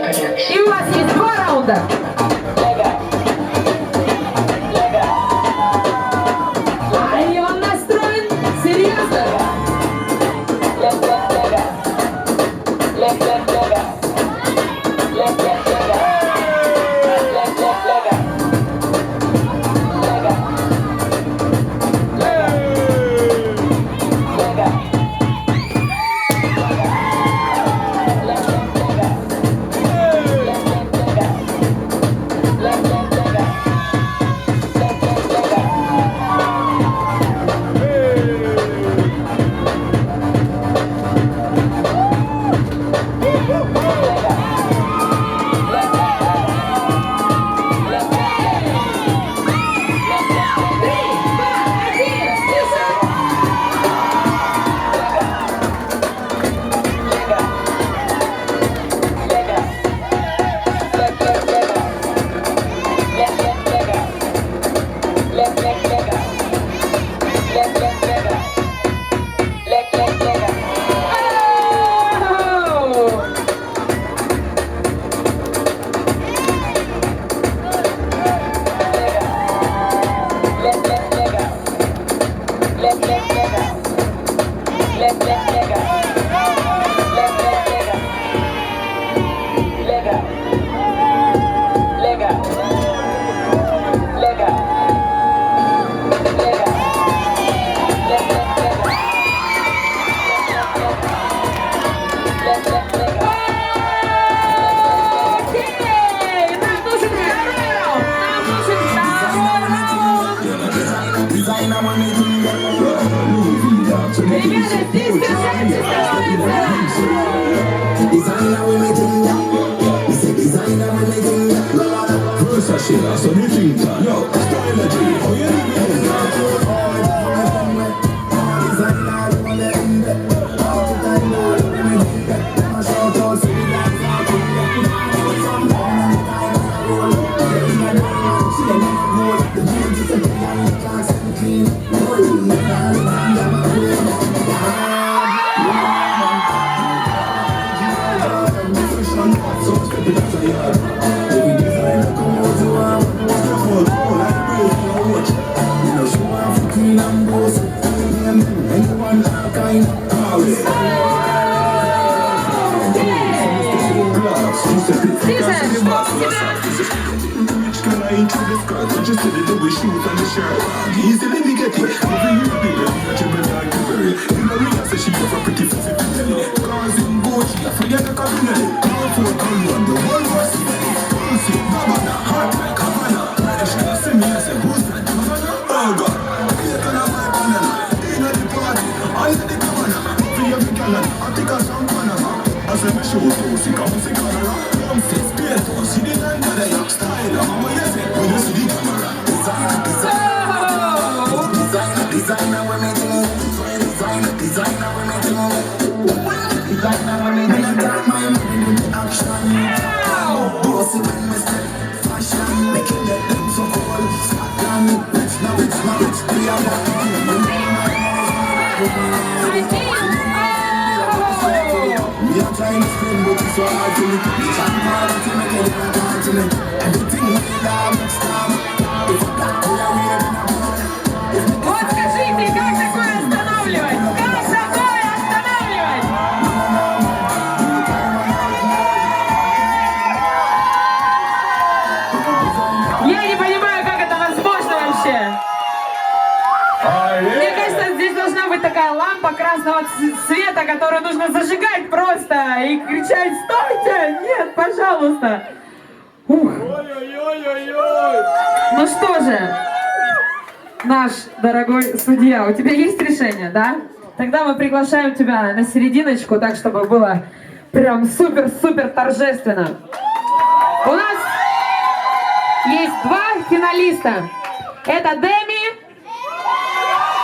И у вас есть 2 раунда. И он настроен серьезно. Вот скажите, как такое останавливать? Как такое останавливать? Я не понимаю, как это возможно вообще. Мне кажется, здесь должна быть такая лампа красного цвета, которую нужно зажигать просто и кричать: «Стойте! Нет, пожалуйста!» Ух. Ну что же, наш дорогой судья, у тебя есть решение, да? Тогда мы приглашаем тебя на серединочку, так, чтобы было прям супер-супер торжественно. У нас есть 2 финалиста. Это Деми,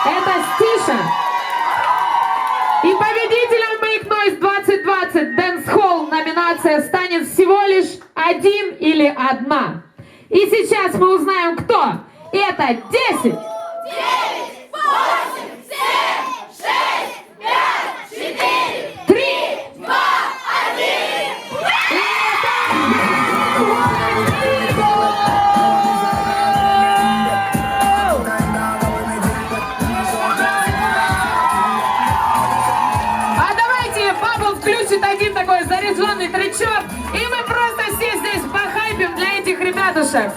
это Стиша. И победителем Make Noise 2020 Dance Hall номинация станет всего лишь 1 или 1. И сейчас мы узнаем, кто. Это 10, 9, 8, 7, 6, 5, 4, 3, 2, 1. огромный тречок, и мы просто все здесь похайпим для этих ребятушек.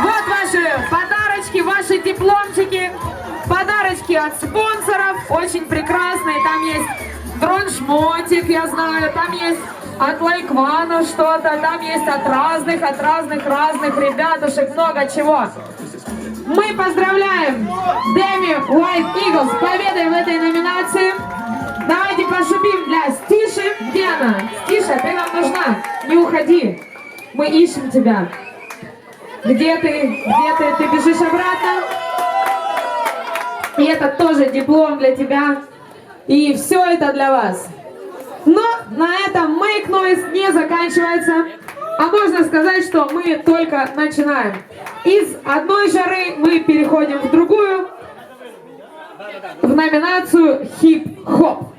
Вот ваши подарочки, ваши дипломчики, подарочки от спонсоров, очень прекрасные. Там есть дрон-шмотик, я знаю, там есть от Лайквана что-то, там есть от разных ребятушек, много чего. Мы поздравляем Demi White Eagles с победой в этой номинации. Давайте пошумим для Стиши. Где она? Стиша, ты нам нужна. Не уходи. Мы ищем тебя. Где ты? Ты бежишь обратно. И это тоже диплом для тебя. И все это для вас. Но на этом Make Noise не заканчивается. А можно сказать, что мы только начинаем. Из одной жары мы переходим в другую. В номинацию хип-хоп.